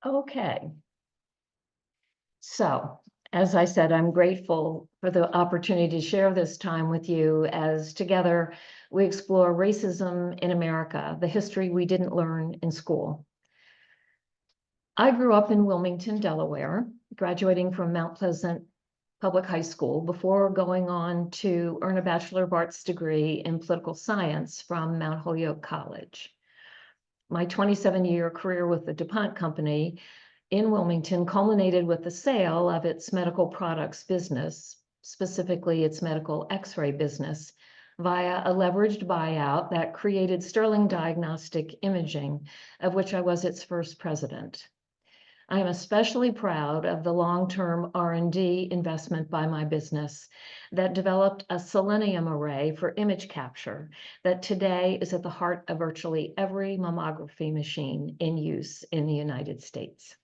Okay. So, as I said, I'm grateful for the opportunity to share this time with you as together we explore racism in America, the history we didn't learn in school. I grew up in Wilmington, Delaware, graduating from Mount Pleasant Public High School before going on to earn a Bachelor of Arts degree in political science from Mount Holyoke College. My 27-year career with the DuPont Company in Wilmington culminated with the sale of its medical products business, specifically its medical X-ray business, via a leveraged buyout that created Sterling Diagnostic Imaging, of which I was its first president. I am especially proud of the long-term R&D investment by my business that developed a selenium array for image capture that today is at the heart of virtually every mammography machine in use in the United States.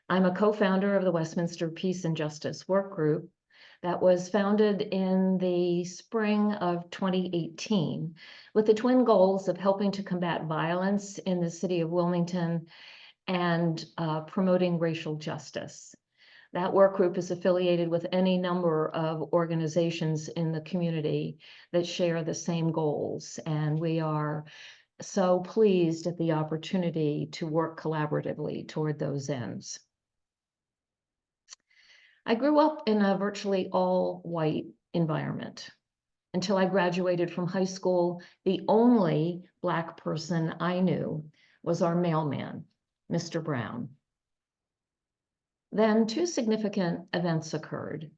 I'm a co-founder of the Westminster Peace and Justice Work Group that was founded in the spring of 2018 with the twin goals of helping to combat violence in the city of Wilmington and promoting racial justice. That work group is affiliated with any number of organizations in the community that share the same goals, and we are so pleased at the opportunity to work collaboratively toward those ends. I grew up in a virtually all-white environment. Until I graduated from high school, the only Black person I knew was our mailman, Mr. Brown. Then two significant events occurred.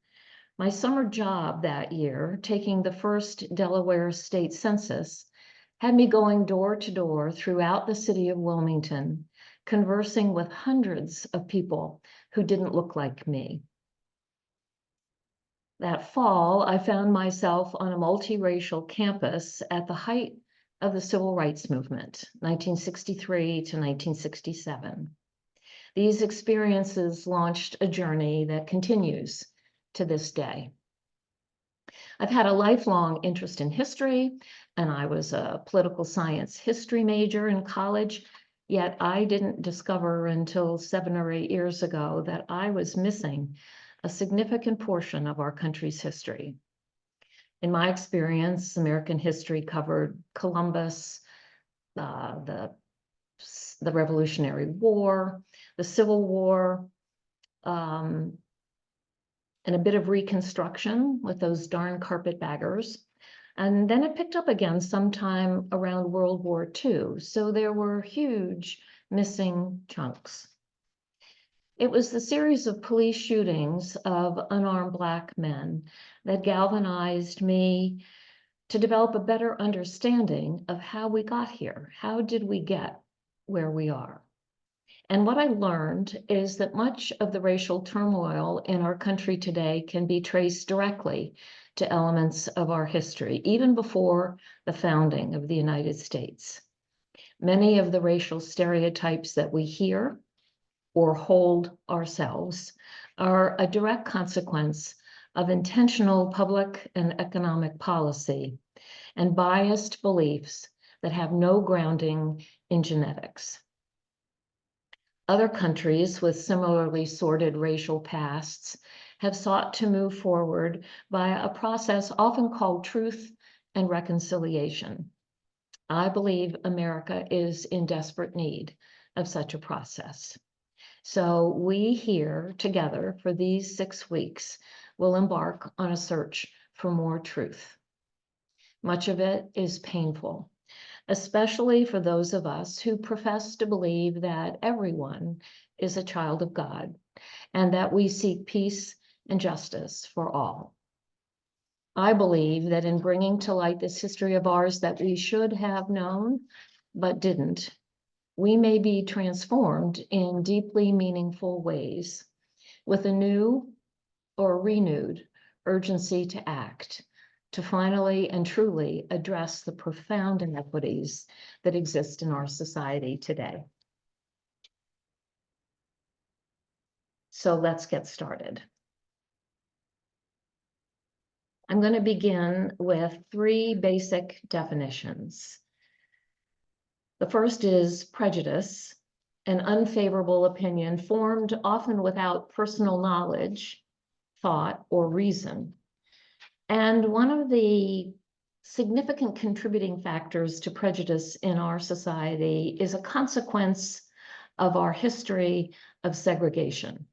My summer job that year, taking the first Delaware state census, had me going door to door throughout the city of Wilmington, conversing with hundreds of people who didn't look like me. That fall, I found myself on a multiracial campus at the height of the Civil Rights Movement, 1963 to 1967. These experiences launched a journey that continues to this day. I've had a lifelong interest in history, and I was a political science history major in college, yet I didn't discover until 7 or 8 years ago that I was missing a significant portion of our country's history. In my experience, American history covered Columbus, the Revolutionary War, the Civil War, and a bit of Reconstruction with those darn carpetbaggers. And then it picked up again sometime around World War II. So there were huge missing chunks. It was the series of police shootings of unarmed Black men that galvanized me to develop a better understanding of how we got here. How did we get where we are? And what I learned is that much of the racial turmoil in our country today can be traced directly to elements of our history, even before the founding of the United States. Many of the racial stereotypes that we hear or hold ourselves are a direct consequence of intentional public and economic policy and biased beliefs that have no grounding in genetics. Other countries with similarly sordid racial pasts have sought to move forward via a process often called truth and reconciliation. I believe America is in desperate need of such a process. So we here together for these 6 weeks will embark on a search for more truth. Much of it is painful, especially for those of us who profess to believe that everyone is a child of God and that we seek peace and justice for all. I believe that in bringing to light this history of ours that we should have known but didn't, we may be transformed in deeply meaningful ways with a new or renewed urgency to act, to finally and truly address the profound inequities that exist in our society today. So let's get started. I'm going to begin with 3 basic definitions. The first is prejudice, an unfavorable opinion formed often without personal knowledge, thought, or reason. And one of the significant contributing factors to prejudice in our society is a consequence of our history of segregation,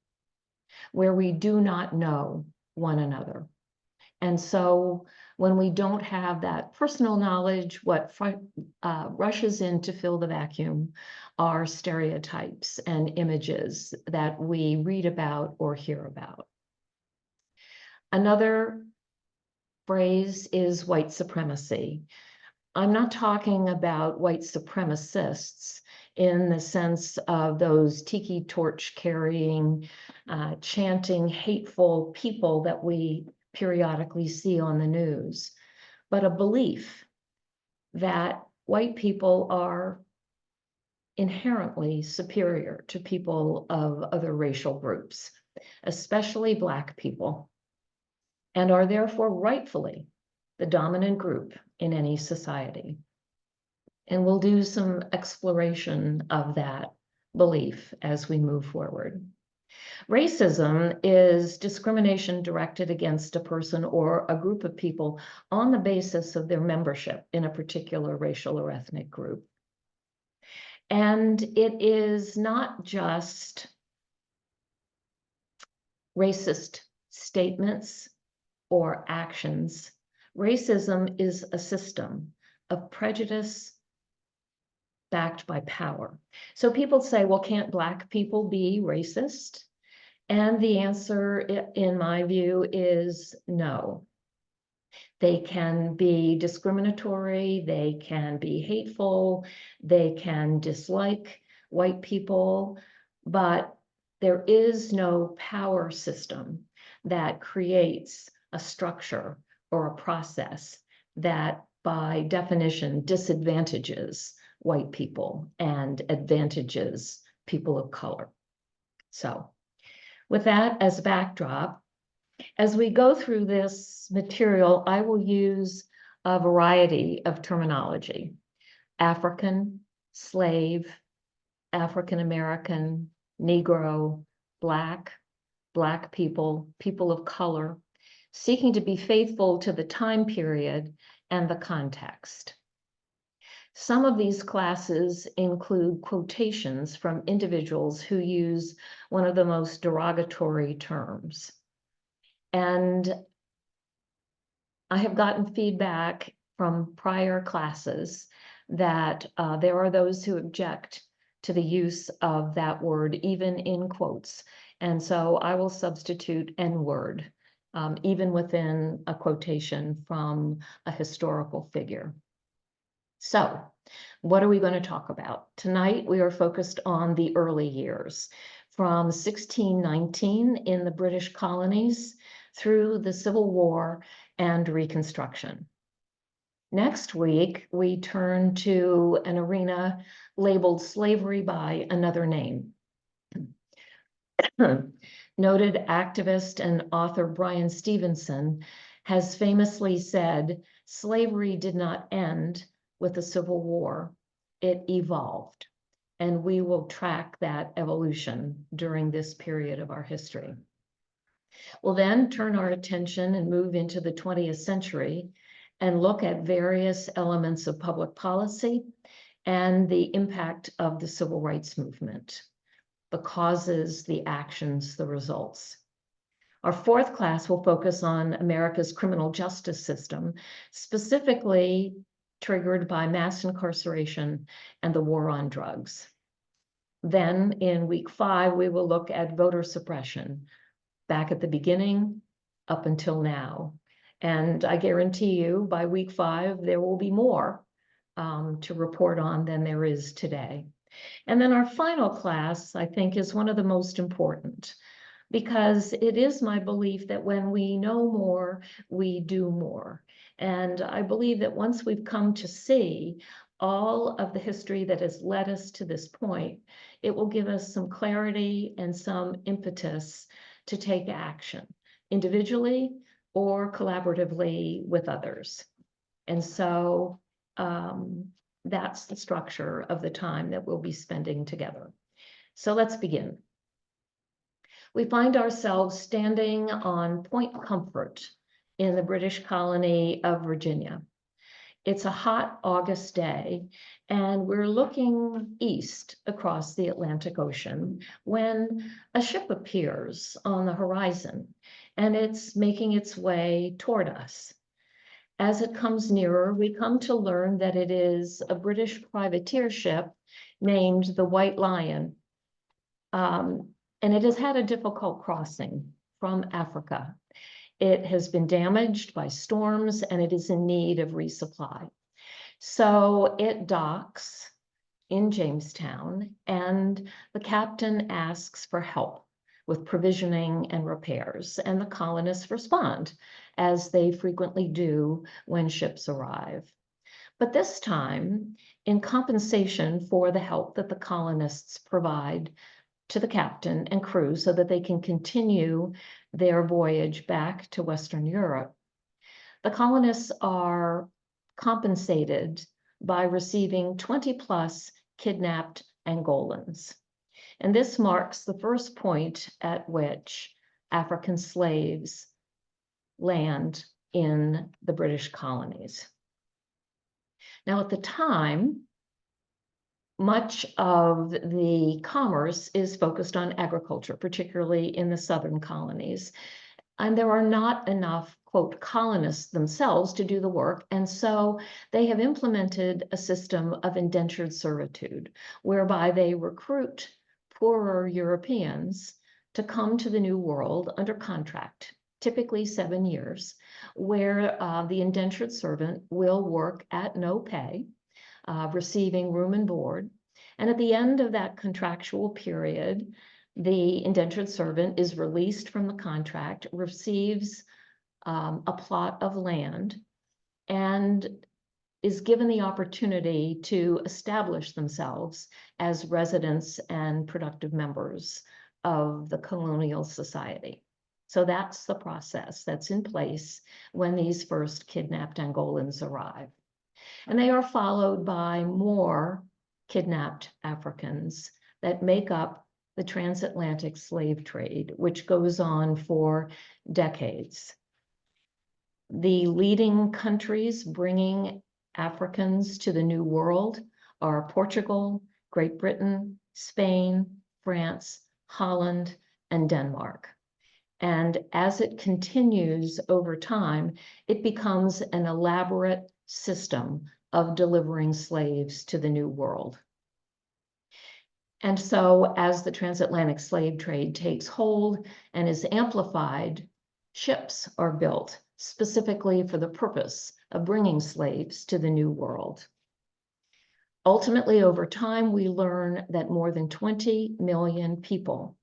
where we do not know one another. And so when we don't have that personal knowledge, what rushes in to fill the vacuum are stereotypes and images that we read about or hear about. Another phrase is white supremacy. I'm not talking about white supremacists in the sense of those tiki torch carrying, chanting, hateful people that we periodically see on the news, but a belief that white people are inherently superior to people of other racial groups, especially Black people, and are therefore rightfully the dominant group in any society. And we'll do some exploration of that belief as we move forward. Racism is discrimination directed against a person or a group of people on the basis of their membership in a particular racial or ethnic group. And it is not just racist statements or actions. Racism is a system of prejudice backed by power. So people say, well, can't Black people be racist? And the answer, in my view, is no. They can be discriminatory, they can be hateful, they can dislike white people, but there is no power system that creates a structure or a process that, by definition, disadvantages white people and advantages people of color. So, with that as a backdrop, as we go through this material, I will use a variety of terminology: African, slave, African American, Negro, Black, Black people, people of color, seeking to be faithful to the time period and the context. Some of these classes include quotations from individuals who use one of the most derogatory terms. And I have gotten feedback from prior classes that there are those who object to the use of that word, even in quotes. And so I will substitute N-word, even within a quotation from a historical figure. So, what are we going to talk about? Tonight, we are focused on the early years, from 1619 in the British colonies through the Civil War and Reconstruction. Next week, we turn to an arena labeled slavery by another name. Noted activist and author Brian Stevenson has famously said, slavery did not end with the Civil War, it evolved. And we will track that evolution during this period of our history. We'll then turn our attention and move into the 20th century and look at various elements of public policy and the impact of the civil rights movement, the causes, the actions, the results. Our fourth class will focus on America's criminal justice system, specifically triggered by mass incarceration and the war on drugs. Then in week 5, we will look at voter suppression, back at the beginning up until now. And I guarantee you by week 5, there will be more to report on than there is today. And then our final class, I think, is one of the most important, because it is my belief that when we know more, we do more. And I believe that once we've come to see all of the history that has led us to this point, it will give us some clarity and some impetus to take action, individually or collaboratively with others. And so that's the structure of the time that we'll be spending together. So let's begin. We find ourselves standing on Point Comfort in the British colony of Virginia. It's a hot August day, and we're looking east across the Atlantic Ocean when a ship appears on the horizon, and it's making its way toward us. As it comes nearer, we come to learn that it is a British privateer ship named the White Lion. And it has had a difficult crossing from Africa. It has been damaged by storms and it is in need of resupply. So it docks in Jamestown, and the captain asks for help with provisioning and repairs, and the colonists respond, as they frequently do when ships arrive. But this time, in compensation for the help that the colonists provide to the captain and crew so that they can continue their voyage back to Western Europe, the colonists are compensated by receiving 20+ kidnapped Angolans. And this marks the first point at which African slaves land in the British colonies. Now, at the time, much of the commerce is focused on agriculture, particularly in the southern colonies. And there are not enough, quote, colonists themselves to do the work. And so they have implemented a system of indentured servitude, whereby they recruit poorer Europeans to come to the New World under contract, typically 7 years, where the indentured servant will work at no pay, receiving room and board. And at the end of that contractual period, the indentured servant is released from the contract, receives a plot of land, and is given the opportunity to establish themselves as residents and productive members of the colonial society. So that's the process that's in place when these first kidnapped Angolans arrive. And they are followed by more kidnapped Africans that make up the transatlantic slave trade, which goes on for decades. The leading countries bringing Africans to the New World are Portugal, Great Britain, Spain, France, Holland, and Denmark. And as it continues over time, it becomes an elaborate system of delivering slaves to the New World. And so as the transatlantic slave trade takes hold and is amplified, ships are built specifically for the purpose of bringing slaves to the New World. Ultimately, over time, we learn that more than 20 million people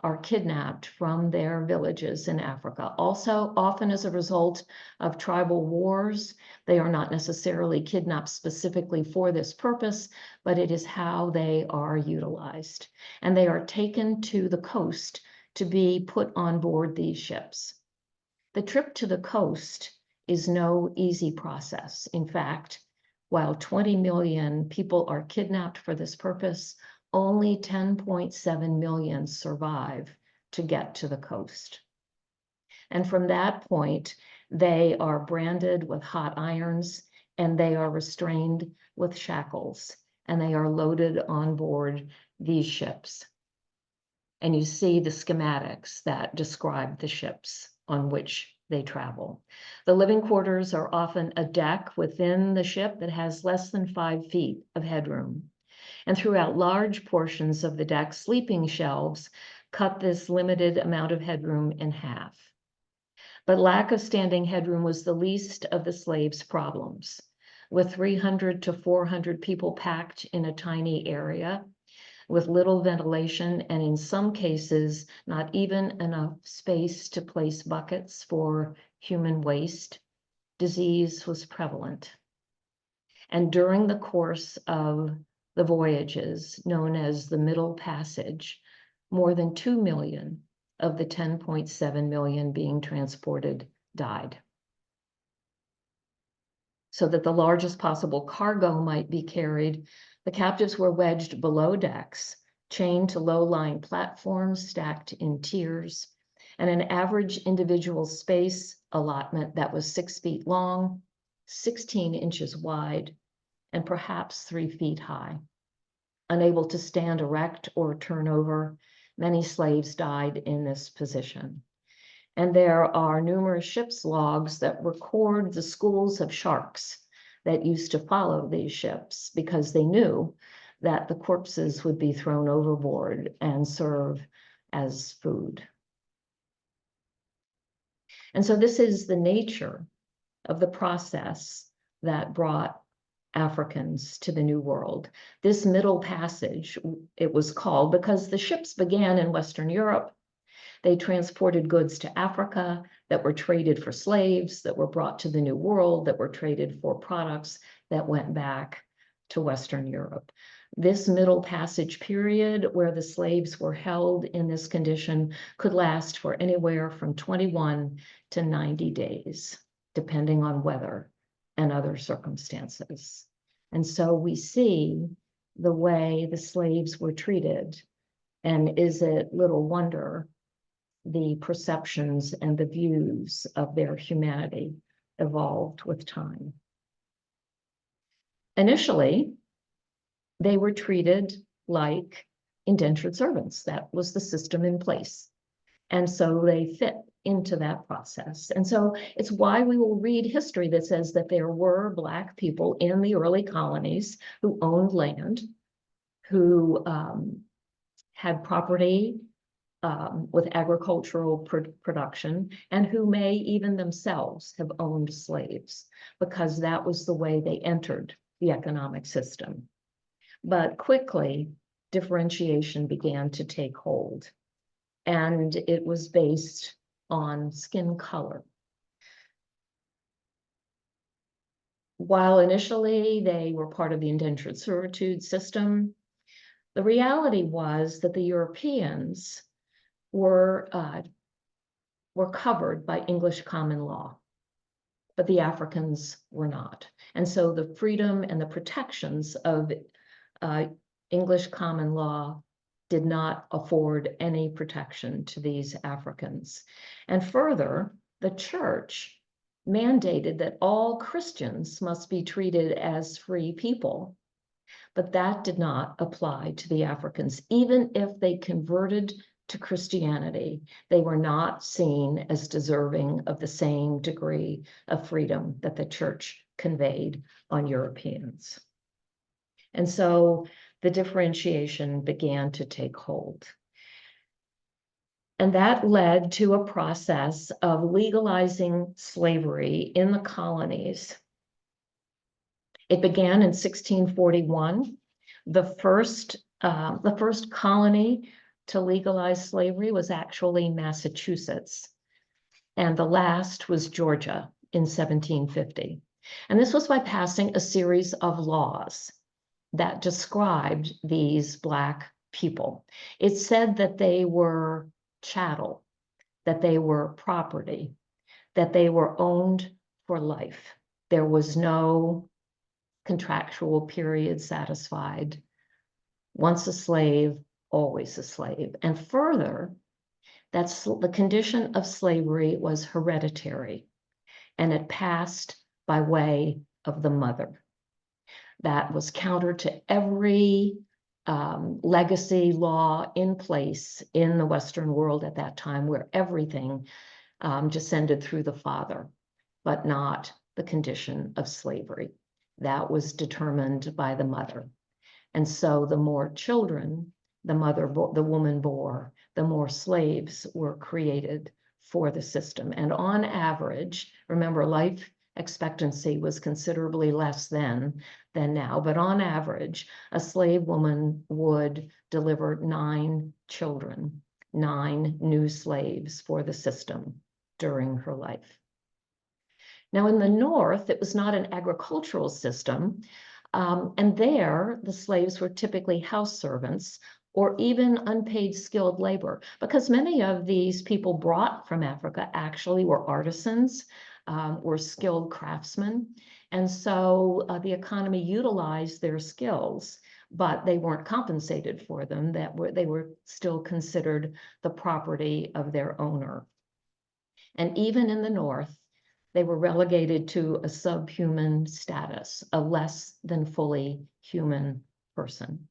are kidnapped from their villages in Africa. Also, often as a result of tribal wars, they are not necessarily kidnapped specifically for this purpose, but it is how they are utilized. And they are taken to the coast to be put on board these ships. The trip to the coast is no easy process. In fact, while 20 million people are kidnapped for this purpose, only 10.7 million survive to get to the coast. And from that point, they are branded with hot irons and they are restrained with shackles and they are loaded on board these ships. And you see the schematics that describe the ships on which they travel. The living quarters are often a deck within the ship that has less than 5 feet of headroom. And throughout large portions of the deck, sleeping shelves cut this limited amount of headroom in half. But lack of standing headroom was the least of the slaves' problems. With 300 to 400 people packed in a tiny area, with little ventilation, and in some cases, not even enough space to place buckets for human waste, disease was prevalent. And during the course of the voyages known as the Middle Passage, more than 2 million of the 10.7 million being transported died. So that the largest possible cargo might be carried, the captives were wedged below decks chained to low-lying platforms stacked in tiers, and an average individual space allotment that was 6 feet long, 16 inches wide, and perhaps 3 feet high. Unable to stand erect or turn over, many slaves died in this position. And there are numerous ship's logs that record the schools of sharks that used to follow these ships because they knew that the corpses would be thrown overboard and serve as food. And so this is the nature of the process that brought Africans to the New World. This Middle Passage, it was called because the ships began in Western Europe. They transported goods to Africa that were traded for slaves, that were brought to the New World, that were traded for products that went back to Western Europe. This Middle Passage period, where the slaves were held in this condition, could last for anywhere from 21 to 90 days, depending on weather and other circumstances. And so we see the way the slaves were treated, and is it little wonder the perceptions and the views of their humanity evolved with time. Initially, they were treated like indentured servants. That was the system in place. And so they fit into that process. And so it's why we will read history that says that there were Black people in the early colonies who owned land, who had property with agricultural production, and who may even themselves have owned slaves, because that was the way they entered the economic system. But quickly, differentiation began to take hold, and it was based on skin color. While initially they were part of the indentured servitude system, the reality was that the Europeans were covered by English common law, but the Africans were not. And so the freedom and the protections of English common law did not afford any protection to these Africans. And further, the church mandated that all Christians must be treated as free people, but that did not apply to the Africans. Even if they converted to Christianity, they were not seen as deserving of the same degree of freedom that the church conveyed on Europeans. And so the differentiation began to take hold. And that led to a process of legalizing slavery in the colonies. It began in 1641. The first colony to legalize slavery was actually Massachusetts, and the last was Georgia in 1750. And this was by passing a series of laws that described these Black people. It said that they were chattel, that they were property, that they were owned for life. There was no contractual period satisfied. Once a slave, always a slave. And further, that's the condition of slavery was hereditary, and it passed by way of the mother. That was counter to every legacy law in place in the Western world at that time, where everything descended through the father, but not the condition of slavery. That was determined by the mother. And so the more children the woman bore, the more slaves were created for the system. And on average, remember, life expectancy was considerably less than now, but on average, a slave woman would deliver 9 children, 9 new slaves for the system during her life. Now, in the North, it was not an agricultural system, and there the slaves were typically house servants or even unpaid skilled labor, because many of these people brought from Africa actually were artisans, were skilled craftsmen. And so the economy utilized their skills, but they weren't compensated for them. They were still considered the property of their owner. And even in the North, they were relegated to a subhuman status, a less than fully human person.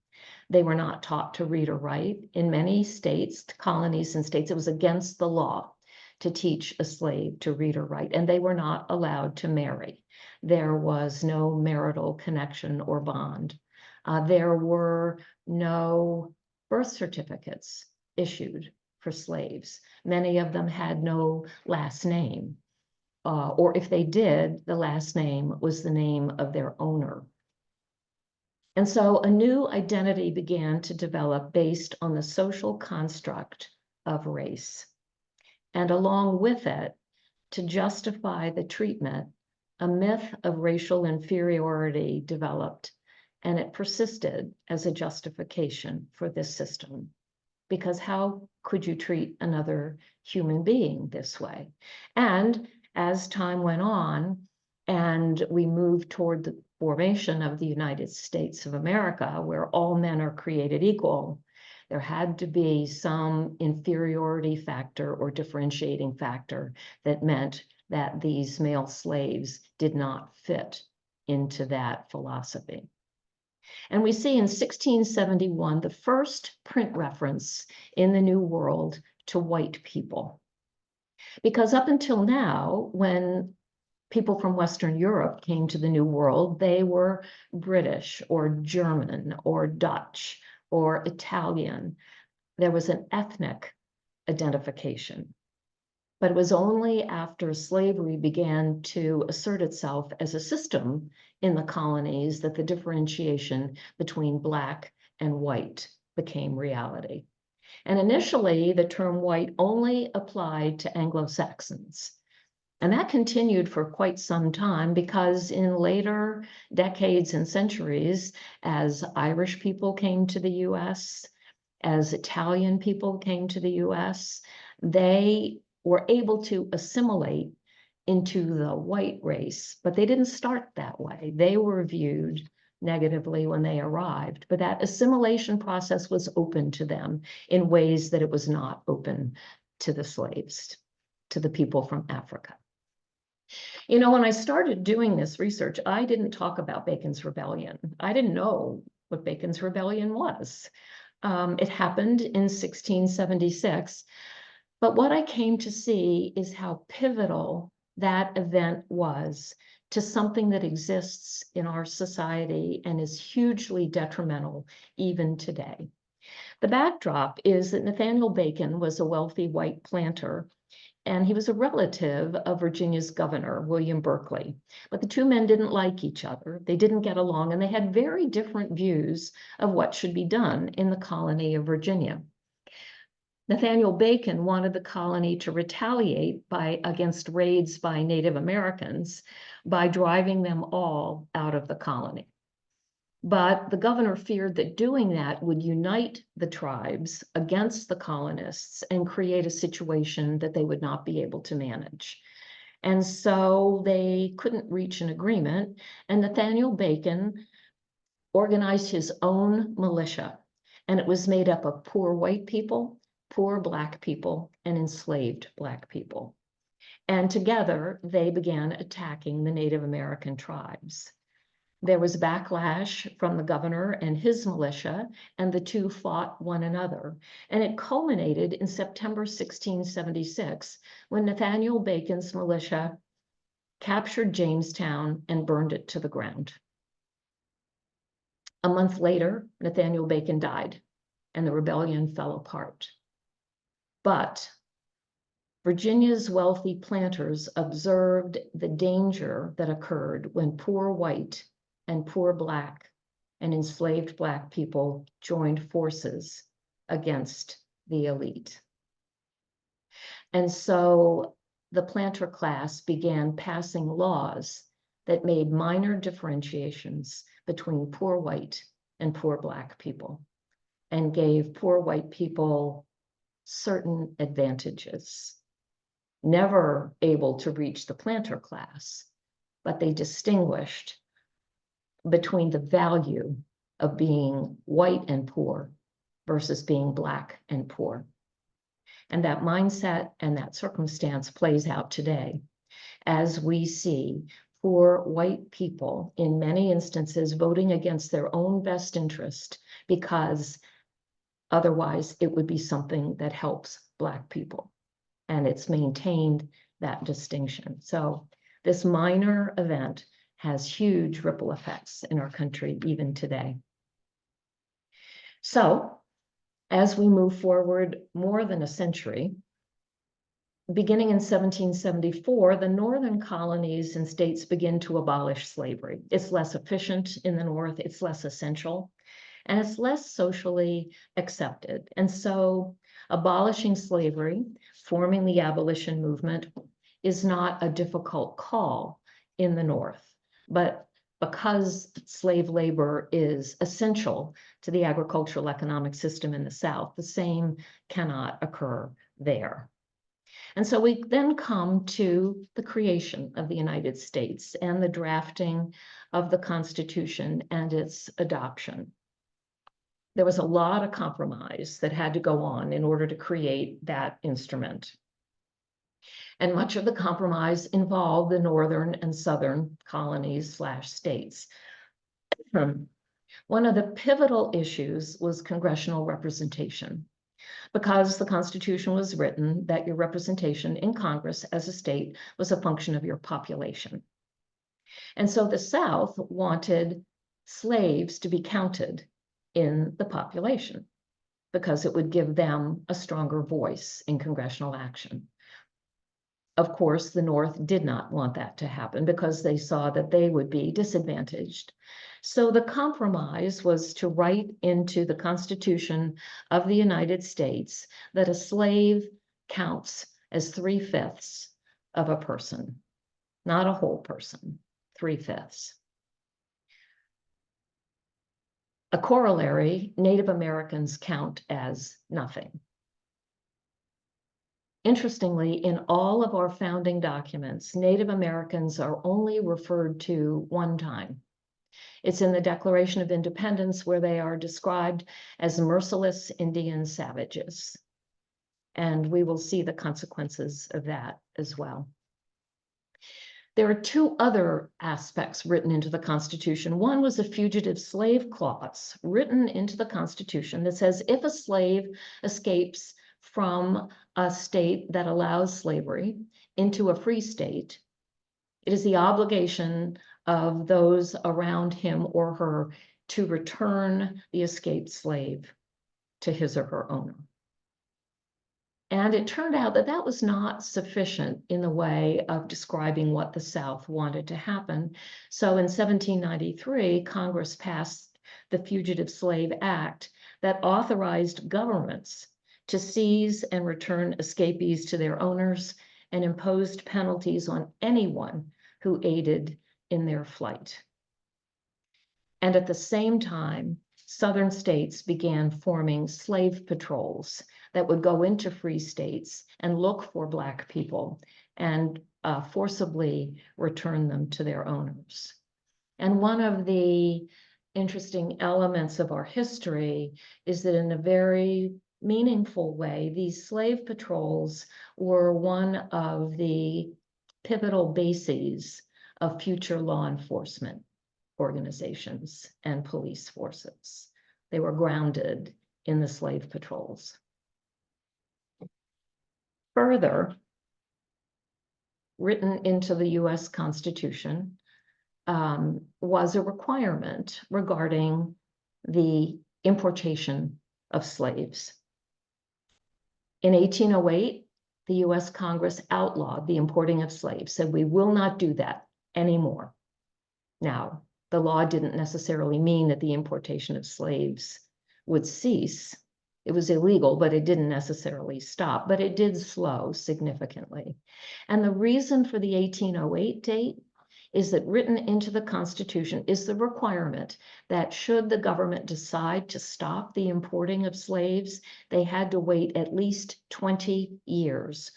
They were not taught to read or write. In many states, colonies and states, it was against the law to teach a slave to read or write, and they were not allowed to marry. There was no marital connection or bond. There were no birth certificates issued for slaves. Many of them had no last name, or if they did, the last name was the name of their owner. And so a new identity began to develop based on the social construct of race. And along with it, to justify the treatment, a myth of racial inferiority developed, and it persisted as a justification for this system. Because how could you treat another human being this way? And as time went on, and we moved toward the formation of the United States of America, where all men are created equal, there had to be some inferiority factor or differentiating factor that meant that these male slaves did not fit into that philosophy. And we see in 1671, the first print reference in the New World to white people. Because up until now, when people from Western Europe came to the New World, they were British or German or Dutch or Italian. There was an ethnic identification. But it was only after slavery began to assert itself as a system in the colonies that the differentiation between Black and white became reality. And initially, the term white only applied to Anglo-Saxons. And that continued for quite some time, because in later decades and centuries, as Irish people came to the US, as Italian people came to the US, they were able to assimilate into the white race, but they didn't start that way. They were viewed negatively when they arrived, but that assimilation process was open to them in ways that it was not open to the slaves, to the people from Africa. You know, when I started doing this research, I didn't talk about Bacon's Rebellion. I didn't know what Bacon's Rebellion was. It happened in 1676, but what I came to see is how pivotal that event was to something that exists in our society and is hugely detrimental even today. The backdrop is that Nathaniel Bacon was a wealthy white planter, and he was a relative of Virginia's governor, William Berkeley. But the two men didn't like each other. They didn't get along, and they had very different views of what should be done in the colony of Virginia. Nathaniel Bacon wanted the colony to retaliate against raids by Native Americans by driving them all out of the colony. But the governor feared that doing that would unite the tribes against the colonists and create a situation that they would not be able to manage. And so they couldn't reach an agreement, and Nathaniel Bacon organized his own militia, and it was made up of poor white people, poor Black people, and enslaved Black people. And together, they began attacking the Native American tribes. There was backlash from the governor and his militia, and the two fought one another. And it culminated in September 1676, when Nathaniel Bacon's militia captured Jamestown and burned it to the ground. A month later, Nathaniel Bacon died, and the rebellion fell apart. But Virginia's wealthy planters observed the danger that occurred when poor white and poor Black and enslaved Black people joined forces against the elite. And so the planter class began passing laws that made minor differentiations between poor white and poor Black people, and gave poor white people certain advantages. Never able to reach the planter class, but they distinguished between the value of being white and poor versus being Black and poor. And that mindset and that circumstance plays out today as we see poor white people in many instances voting against their own best interest because otherwise it would be something that helps Black people. And it's maintained that distinction. So this minor event has huge ripple effects in our country even today. So as we move forward more than a century, beginning in 1774, the northern colonies and states begin to abolish slavery. It's less efficient in the North, it's less essential, and it's less socially accepted. And so abolishing slavery, forming the abolition movement, is not a difficult call in the North. But because slave labor is essential to the agricultural economic system in the South, the same cannot occur there. And so we then come to the creation of the United States and the drafting of the Constitution and its adoption. There was a lot of compromise that had to go on in order to create that instrument. And much of the compromise involved the northern and southern colonies/states. One of the pivotal issues was congressional representation, because the Constitution was written that your representation in Congress as a state was a function of your population. And so the South wanted slaves to be counted in the population because it would give them a stronger voice in congressional action. Of course, the North did not want that to happen because they saw that they would be disadvantaged. So the compromise was to write into the Constitution of the United States that a slave counts as 3/5 of a person, not a whole person, 3/5. A corollary, Native Americans count as nothing. Interestingly, in all of our founding documents, Native Americans are only referred to one time. It's in the Declaration of Independence, where they are described as merciless Indian savages. And we will see the consequences of that as well. There are two other aspects written into the Constitution. One was a fugitive slave clause written into the Constitution that says if a slave escapes from a state that allows slavery into a free state, it is the obligation of those around him or her to return the escaped slave to his or her owner. And it turned out that that was not sufficient in the way of describing what the South wanted to happen. So in 1793, Congress passed the Fugitive Slave Act that authorized governments to seize and return escapees to their owners and imposed penalties on anyone who aided in their flight. And at the same time, Southern states began forming slave patrols that would go into free states and look for Black people and forcibly return them to their owners. And one of the interesting elements of our history is that in a very meaningful way, these slave patrols were one of the pivotal bases of future law enforcement organizations and police forces. They were grounded in the slave patrols. Further, written into the US Constitution was a requirement regarding the importation of slaves. In 1808, the US Congress outlawed the importing of slaves, said we will not do that anymore. Now, the law didn't necessarily mean that the importation of slaves would cease. It was illegal, but it didn't necessarily stop, but it did slow significantly. And the reason for the 1808 date is that written into the Constitution is the requirement that should the government decide to stop the importing of slaves, they had to wait at least 20 years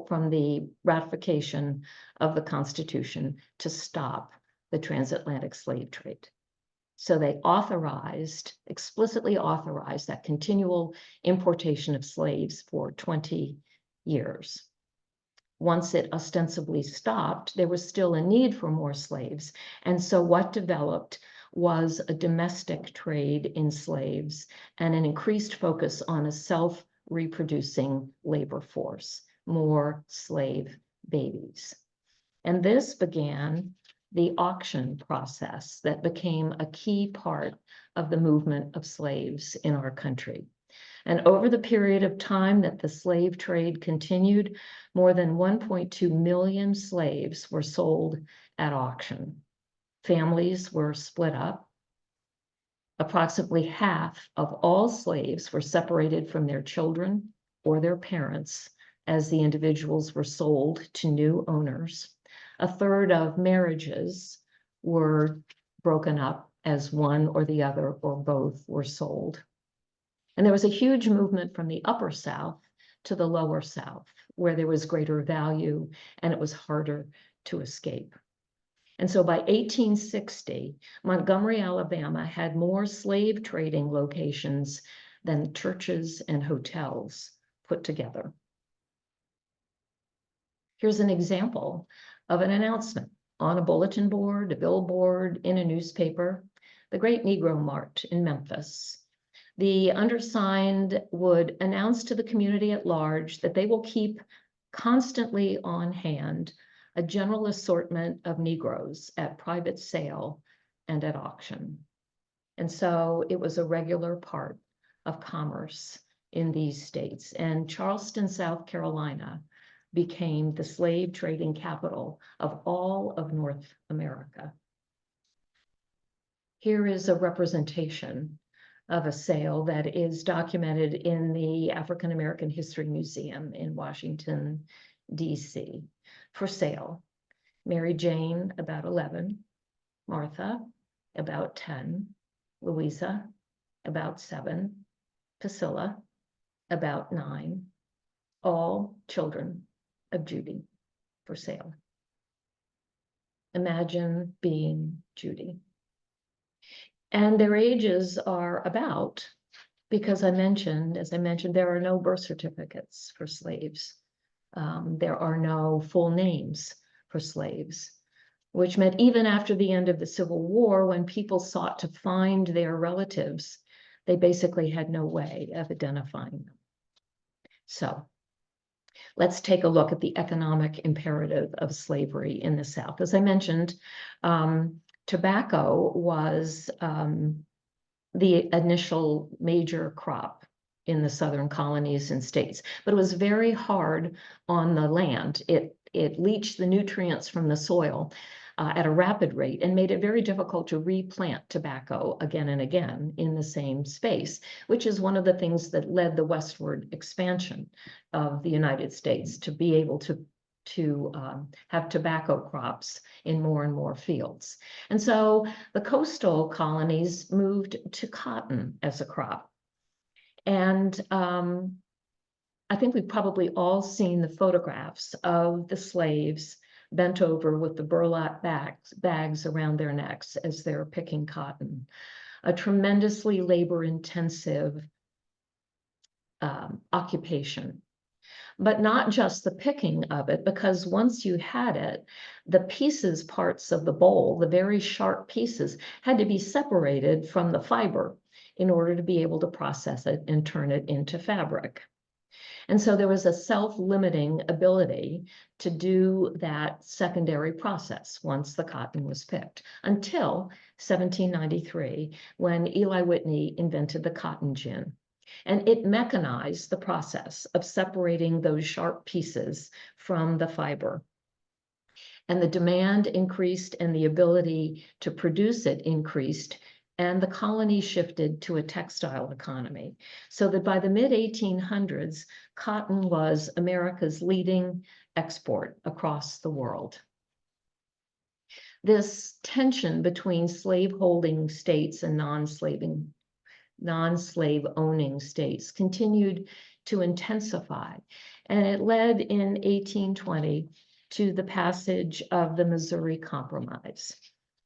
from the ratification of the Constitution to stop the transatlantic slave trade. So they explicitly authorized that continual importation of slaves for 20 years. Once it ostensibly stopped, there was still a need for more slaves. And so what developed was a domestic trade in slaves and an increased focus on a self-reproducing labor force, more slave babies. And this began the auction process that became a key part of the movement of slaves in our country. And over the period of time that the slave trade continued, more than 1.2 million slaves were sold at auction. Families were split up. Approximately half of all slaves were separated from their children or their parents as the individuals were sold to new owners. A third of marriages were broken up as one or the other or both were sold. And there was a huge movement from the upper South to the lower South, where there was greater value and it was harder to escape. And so by 1860, Montgomery, Alabama had more slave trading locations than churches and hotels put together. Here's an example of an announcement on a bulletin board, a billboard, in a newspaper, the Great Negro Mart in Memphis. The undersigned would announce to the community at large that they will keep constantly on hand a general assortment of Negroes at private sale and at auction. And so it was a regular part of commerce in these states. And Charleston, South Carolina, became the slave trading capital of all of North America. Here is a representation of a sale that is documented in the African American History Museum in Washington, D.C. for sale. Mary Jane, about 11, Martha, about 10, Louisa, about 7, Priscilla, about 9, all children of Judy for sale. Imagine being Judy. And their ages are about, because as I mentioned, there are no birth certificates for slaves. There are no full names for slaves, which meant even after the end of the Civil War, when people sought to find their relatives, they basically had no way of identifying them. So let's take a look at the economic imperative of slavery in the South. As I mentioned, tobacco was the initial major crop in the southern colonies and states, but it was very hard on the land. It leached the nutrients from the soil at a rapid rate and made it very difficult to replant tobacco again and again in the same space, which is one of the things that led the westward expansion of the United States, to be able to have tobacco crops in more and more fields. And so the coastal colonies moved to cotton as a crop. And I think we've probably all seen the photographs of the slaves bent over with the burlap bags around their necks as they're picking cotton. A tremendously labor-intensive occupation. But not just the picking of it, because once you had it, the parts of the bowl, the very sharp pieces, had to be separated from the fiber in order to be able to process it and turn it into fabric. And so there was a self-limiting ability to do that secondary process once the cotton was picked, until 1793, when Eli Whitney invented the cotton gin. And it mechanized the process of separating those sharp pieces from the fiber. And the demand increased and the ability to produce it increased, and the colony shifted to a textile economy. So that by the mid-1800s, cotton was America's leading export across the world. This tension between slave-holding states and non-slave owning states continued to intensify. And it led in 1820 to the passage of the Missouri Compromise.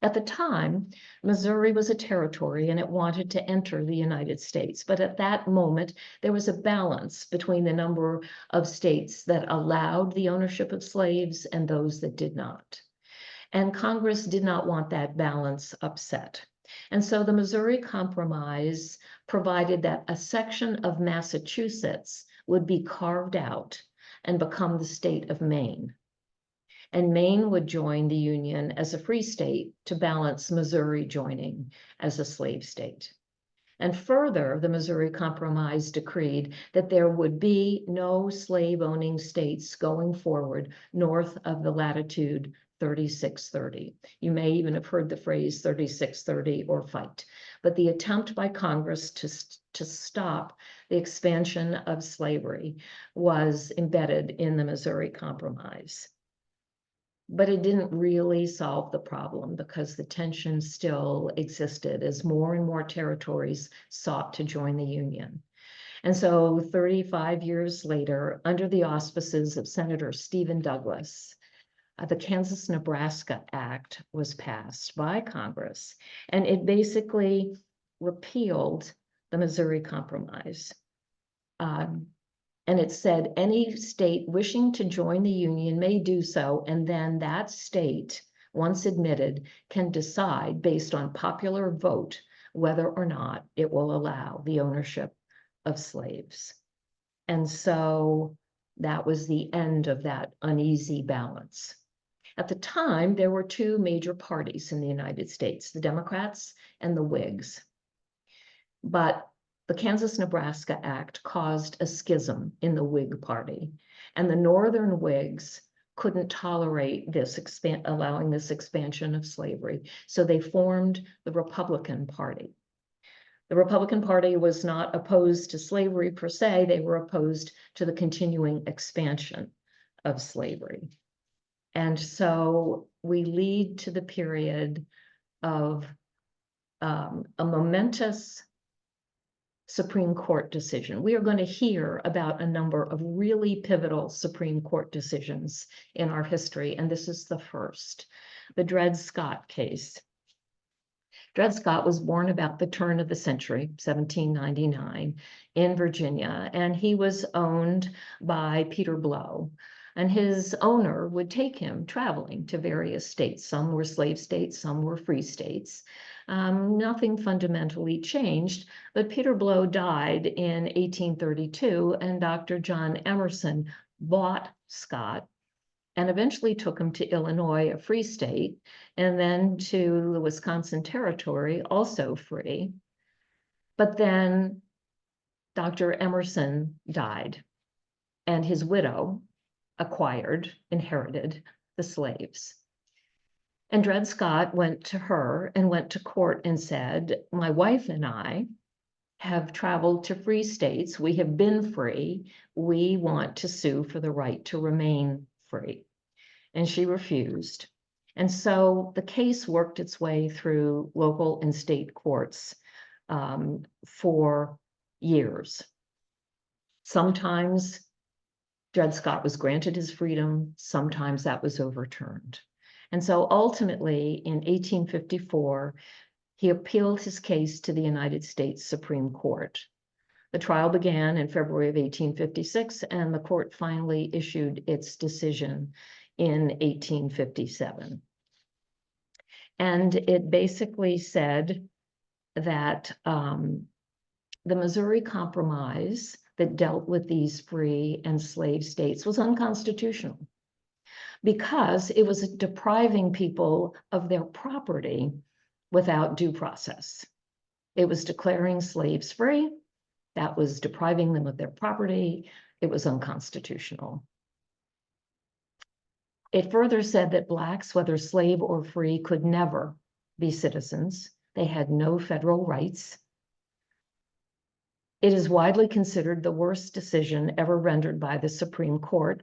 At the time, Missouri was a territory and it wanted to enter the United States. But at that moment, there was a balance between the number of states that allowed the ownership of slaves and those that did not. And Congress did not want that balance upset. And so the Missouri Compromise provided that a section of Massachusetts would be carved out and become the state of Maine. And Maine would join the Union as a free state to balance Missouri joining as a slave state. And further, the Missouri Compromise decreed that there would be no slave-owning states going forward north of the latitude 3630. You may even have heard the phrase 3630 or fight. But the attempt by Congress to stop the expansion of slavery was embedded in the Missouri Compromise. But it didn't really solve the problem because the tension still existed as more and more territories sought to join the Union. And so 35 years later, under the auspices of Senator Stephen Douglas, the Kansas-Nebraska Act was passed by Congress, and it basically repealed the Missouri Compromise. And it said any state wishing to join the Union may do so, and then that state, once admitted, can decide based on popular vote whether or not it will allow the ownership of slaves. And so that was the end of that uneasy balance. At the time, there were two major parties in the United States, the Democrats and the Whigs. But the Kansas-Nebraska Act caused a schism in the Whig Party, and the Northern Whigs couldn't tolerate this allowing this expansion of slavery, so they formed the Republican Party. The Republican Party was not opposed to slavery per se, they were opposed to the continuing expansion of slavery. And so we lead to the period of a momentous Supreme Court decision. We are going to hear about a number of really pivotal Supreme Court decisions in our history, and this is the first, the Dred Scott case. Dred Scott was born about the turn of the century, 1799, in Virginia, and he was owned by Peter Blow. And his owner would take him traveling to various states. Some were slave states, some were free states. Nothing fundamentally changed, but Peter Blow died in 1832, and Dr. John Emerson bought Scott and eventually took him to Illinois, a free state, and then to the Wisconsin Territory, also free. But then Dr. Emerson died, and his widow inherited the slaves. And Dred Scott went to her and went to court and said, my wife and I have traveled to free states. We have been free. We want to sue for the right to remain free. And she refused. And so the case worked its way through local and state courts for years. Sometimes Dred Scott was granted his freedom, sometimes that was overturned. And so ultimately, in 1854, he appealed his case to the United States Supreme Court. The trial began in February of 1856, and the court finally issued its decision in 1857. And it basically said that the Missouri Compromise that dealt with these free and slave states was unconstitutional because it was depriving people of their property without due process. It was declaring slaves free, that was depriving them of their property, it was unconstitutional. It further said that Blacks, whether slave or free, could never be citizens. They had no federal rights. It is widely considered the worst decision ever rendered by the Supreme Court,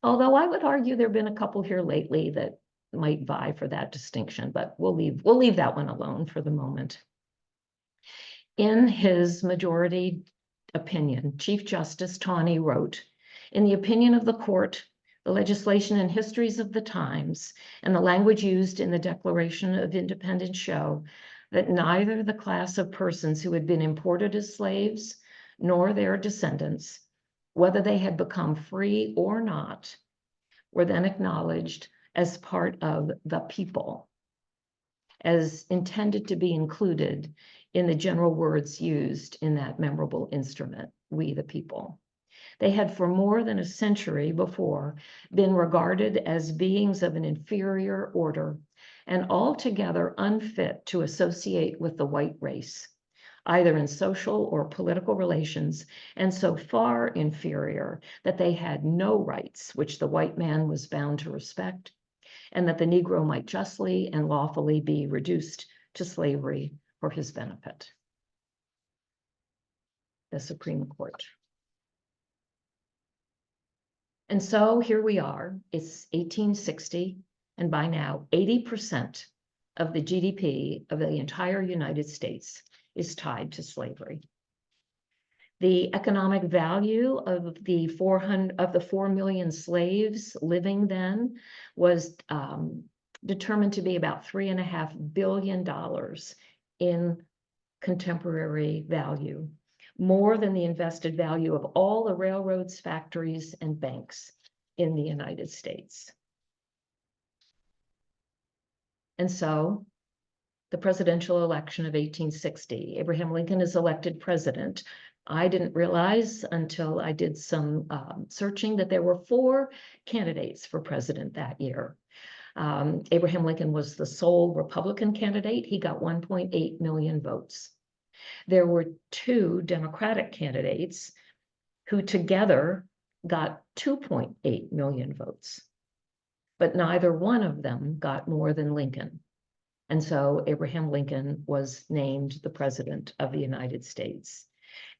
although I would argue there have been a couple here lately that might vie for that distinction, but we'll leave that one alone for the moment. In his majority opinion, Chief Justice Taney wrote, "In the opinion of the court, The legislation and histories of the times and the language used in the Declaration of Independence show that neither the class of persons who had been imported as slaves nor their descendants, whether they had become free or not, were then acknowledged as part of the people, as intended to be included in the general words used in that memorable instrument, we the people. They had for more than a century before been regarded as beings of an inferior order and altogether unfit to associate with the white race, either in social or political relations, and so far inferior that they had no rights which the white man was bound to respect, and that the Negro might justly and lawfully be reduced to slavery for his benefit. The Supreme Court. And so here we are, it's 1860, and by now 80% of the GDP of the entire United States is tied to slavery. The economic value of the 4 million slaves living then was determined to be about $3.5 billion in contemporary value, more than the invested value of all the railroads, factories, and banks in the United States. And so the presidential election of 1860, Abraham Lincoln is elected president. I didn't realize until I did some searching that there were 4 candidates for president that year. Abraham Lincoln was the sole Republican candidate. He got 1.8 million votes. There were 2 Democratic candidates who together got 2.8 million votes, but neither one of them got more than Lincoln. And so Abraham Lincoln was named the president of the United States.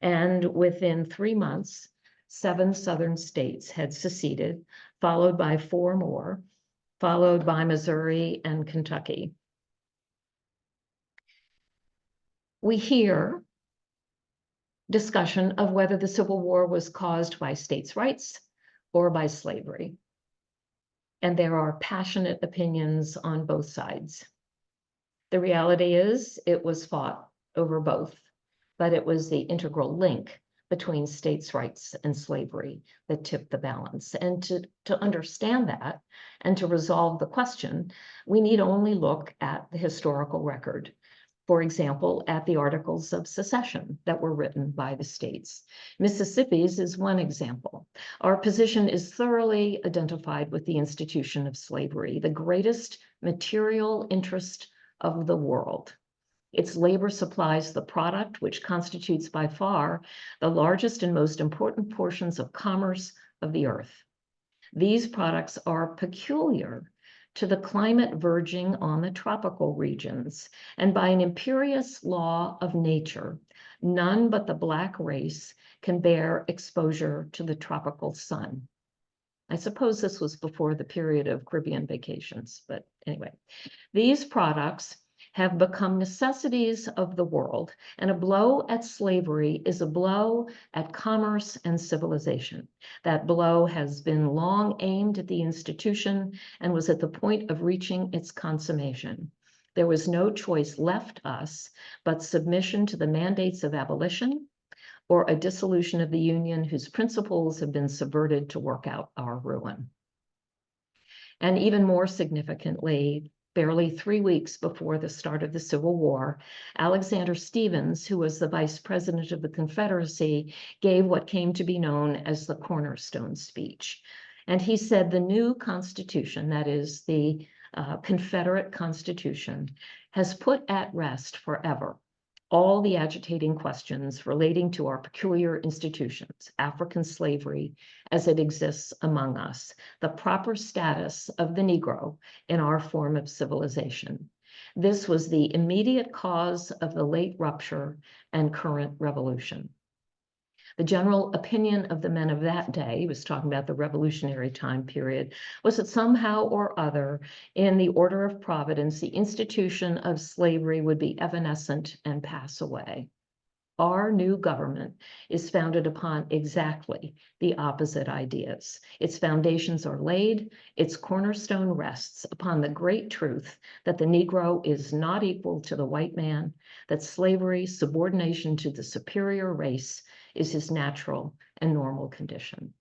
And within 3 months, 7 southern states had seceded, followed by 4 more, followed by Missouri and Kentucky. We hear discussion of whether the Civil War was caused by states' rights or by slavery. And there are passionate opinions on both sides. The reality is it was fought over both, but it was the integral link between states' rights and slavery that tipped the balance. And to understand that and to resolve the question, we need only look at the historical record. For example, at the Articles of Secession that were written by the states. Mississippi's is one example. Our position is thoroughly identified with the institution of slavery, the greatest material interest of the world. Its labor supplies the product, which constitutes by far the largest and most important portions of commerce of the earth. These products are peculiar to the climate verging on the tropical regions, and by an imperious law of nature, none but the Black race can bear exposure to the tropical sun. I suppose this was before the period of Caribbean vacations, but anyway, these products have become necessities of the world, and a blow at slavery is a blow at commerce and civilization. That blow has been long aimed at the institution and was at the point of reaching its consummation. There was no choice left us but submission to the mandates of abolition or a dissolution of the Union whose principles have been subverted to work out our ruin. And even more significantly, barely 3 weeks before the start of the Civil War, Alexander Stephens, who was the vice president of the Confederacy, gave what came to be known as the cornerstone speech. And he said the new Constitution, that is the Confederate Constitution, has put at rest forever all the agitating questions relating to our peculiar institutions, African slavery as it exists among us, the proper status of the Negro in our form of civilization. This was the immediate cause of the late rupture and current revolution. The general opinion of the men of that day, he was talking about the revolutionary time period, was that somehow or other, in the order of providence, the institution of slavery would be evanescent and pass away. Our new government is founded upon exactly the opposite ideas. Its foundations are laid, its cornerstone rests upon the great truth that the Negro is not equal to the white man, that slavery, subordination to the superior race, is his natural and normal condition.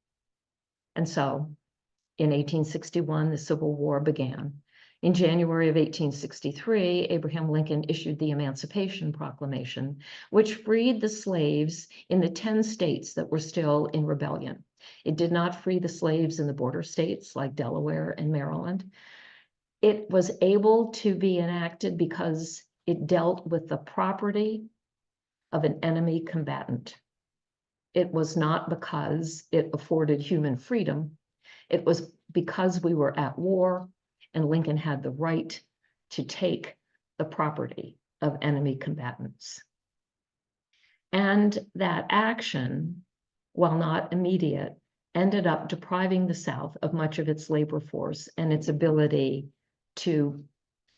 And so, in 1861, the Civil War began. In January of 1863, Abraham Lincoln issued the Emancipation Proclamation, which freed the slaves in the 10 states that were still in rebellion. It did not free the slaves in the border states like Delaware and Maryland. It was able to be enacted because it dealt with the property of an enemy combatant. It was not because it afforded human freedom. It was because we were at war and Lincoln had the right to take the property of enemy combatants. And that action, while not immediate, ended up depriving the South of much of its labor force and its ability to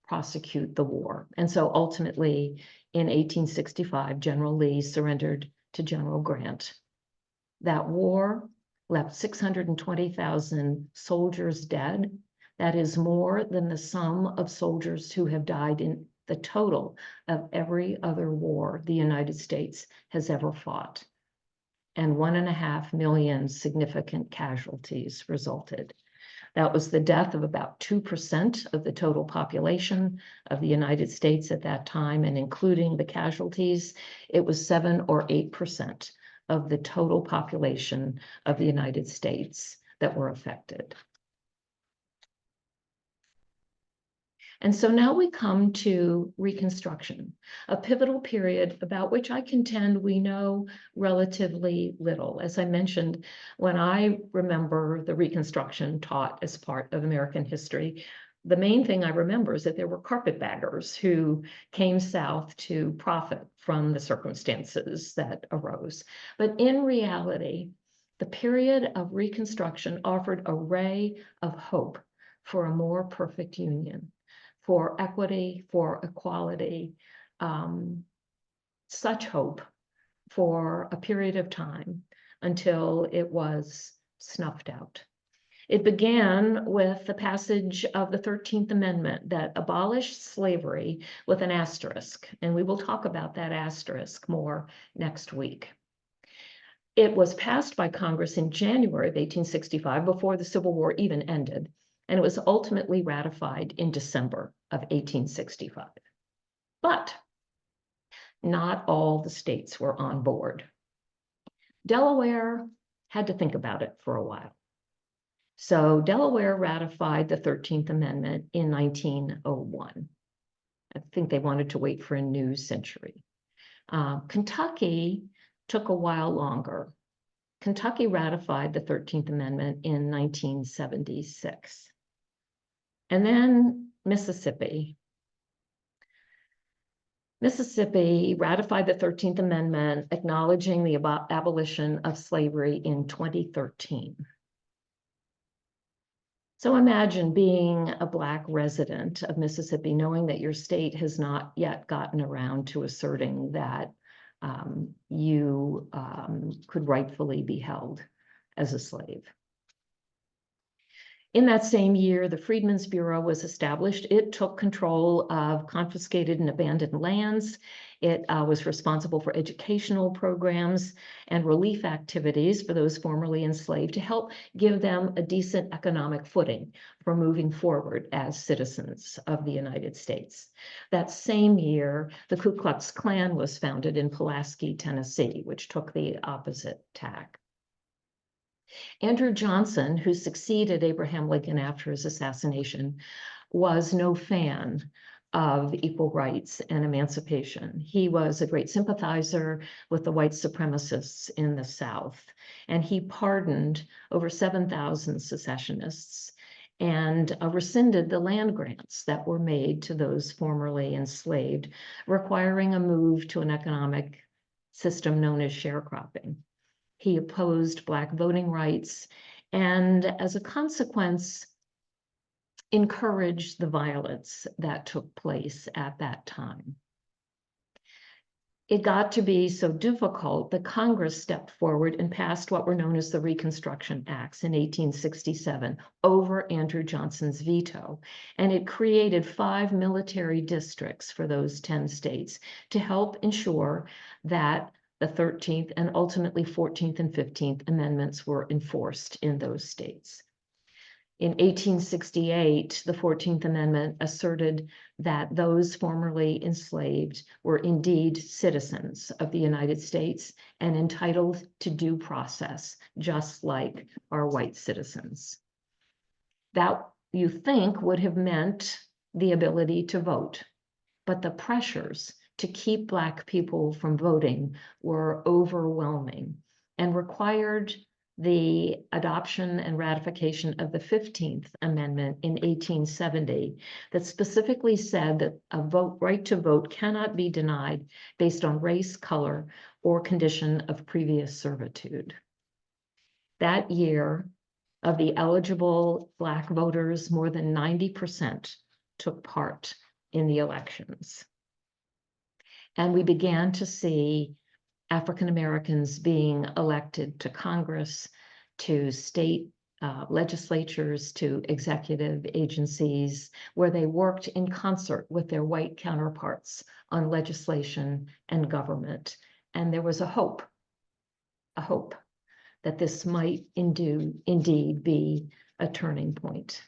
prosecute the war. And so ultimately, in 1865, General Lee surrendered to General Grant. That war left 620,000 soldiers dead. That is more than the sum of soldiers who have died in the total of every other war the United States has ever fought. And 1.5 million significant casualties resulted. That was the death of about 2% of the total population of the United States at that time, and including the casualties, it was 7 or 8% of the total population of the United States that were affected. And so now we come to Reconstruction, a pivotal period about which I contend we know relatively little. As I mentioned, when I remember the Reconstruction taught as part of American history, the main thing I remember is that there were carpetbaggers who came south to profit from the circumstances that arose. But in reality, the period of Reconstruction offered a ray of hope for a more perfect union, for equity, for equality, such hope for a period of time until it was snuffed out. It began with the passage of the 13th Amendment that abolished slavery with an asterisk, and we will talk about that asterisk more next week. It was passed by Congress in January of 1865, before the Civil War even ended, and it was ultimately ratified in December of 1865. But not all the states were on board. Delaware had to think about it for a while. So Delaware ratified the 13th Amendment in 1901. I think they wanted to wait for a new century. Kentucky took a while longer. Kentucky ratified the 13th Amendment in 1976. And then Mississippi. Mississippi ratified the 13th Amendment, acknowledging the abolition of slavery in 2013. So imagine being a Black resident of Mississippi, knowing that your state has not yet gotten around to asserting that you could rightfully be held as a slave. In that same year, the Freedmen's Bureau was established. It took control of confiscated and abandoned lands. It was responsible for educational programs and relief activities for those formerly enslaved to help give them a decent economic footing for moving forward as citizens of the United States. That same year, the Ku Klux Klan was founded in Pulaski, Tennessee, which took the opposite tack. Andrew Johnson, who succeeded Abraham Lincoln after his assassination, was no fan of equal rights and emancipation. He was a great sympathizer with the white supremacists in the South, and he pardoned over 7,000 secessionists and rescinded the land grants that were made to those formerly enslaved, requiring a move to an economic system known as sharecropping. He opposed Black voting rights, and as a consequence, encouraged the violence that took place at that time. it got to be so difficult that Congress stepped forward and passed what were known as the Reconstruction Acts in 1867 over Andrew Johnson's veto. And it created 5 military districts for those 10 states to help ensure that the 13th and ultimately 14th and 15th Amendments were enforced in those states. In 1868, the 14th Amendment asserted that those formerly enslaved were indeed citizens of the United States and entitled to due process, just like our white citizens. That, you think, would have meant the ability to vote, but the pressures to keep Black people from voting were overwhelming and required the adoption and ratification of the 15th Amendment in 1870 that specifically said that a right to vote cannot be denied based on race, color, or condition of previous servitude. That year, of the eligible Black voters, more than 90% took part in the elections. And we began to see African Americans being elected to Congress, to state legislatures, to executive agencies, where they worked in concert with their white counterparts on legislation and government. And there was a hope that this might indeed be a turning point.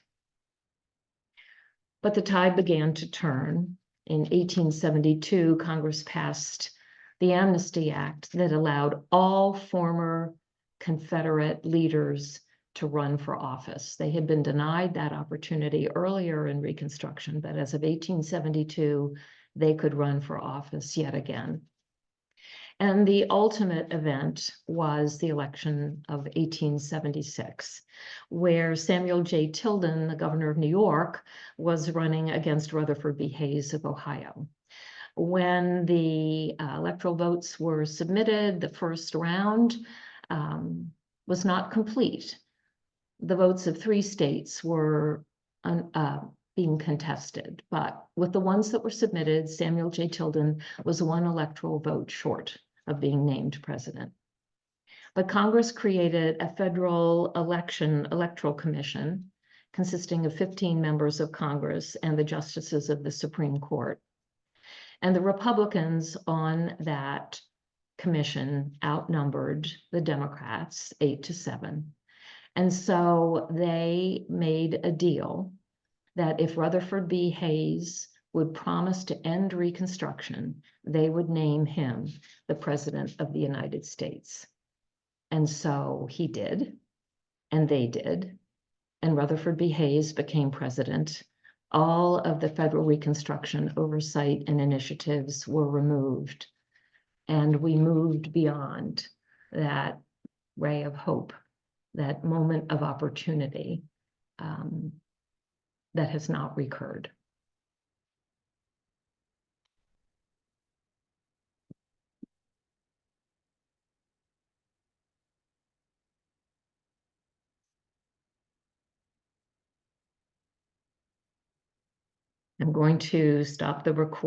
But the tide began to turn. In 1872, Congress passed the Amnesty Act that allowed all former Confederate leaders to run for office. They had been denied that opportunity earlier in Reconstruction, but as of 1872, they could run for office yet again. And the ultimate event was the election of 1876, where Samuel J. Tilden, the governor of New York, was running against Rutherford B. Hayes of Ohio. When the electoral votes were submitted, the first round was not complete. The votes of 3 states were being contested, but with the ones that were submitted, Samuel J. Tilden was 1 electoral vote short of being named president. But Congress created a federal electoral commission consisting of 15 members of Congress and the justices of the Supreme Court. And the Republicans on that commission outnumbered the Democrats 8-7. And so they made a deal that if Rutherford B. Hayes would promise to end Reconstruction, they would name him the President of the United States. And so he did, and they did, and Rutherford B. Hayes became president. All of the federal Reconstruction oversight and initiatives were removed, and we moved beyond that ray of hope, that moment of opportunity that has not recurred. I'm going to stop the recording.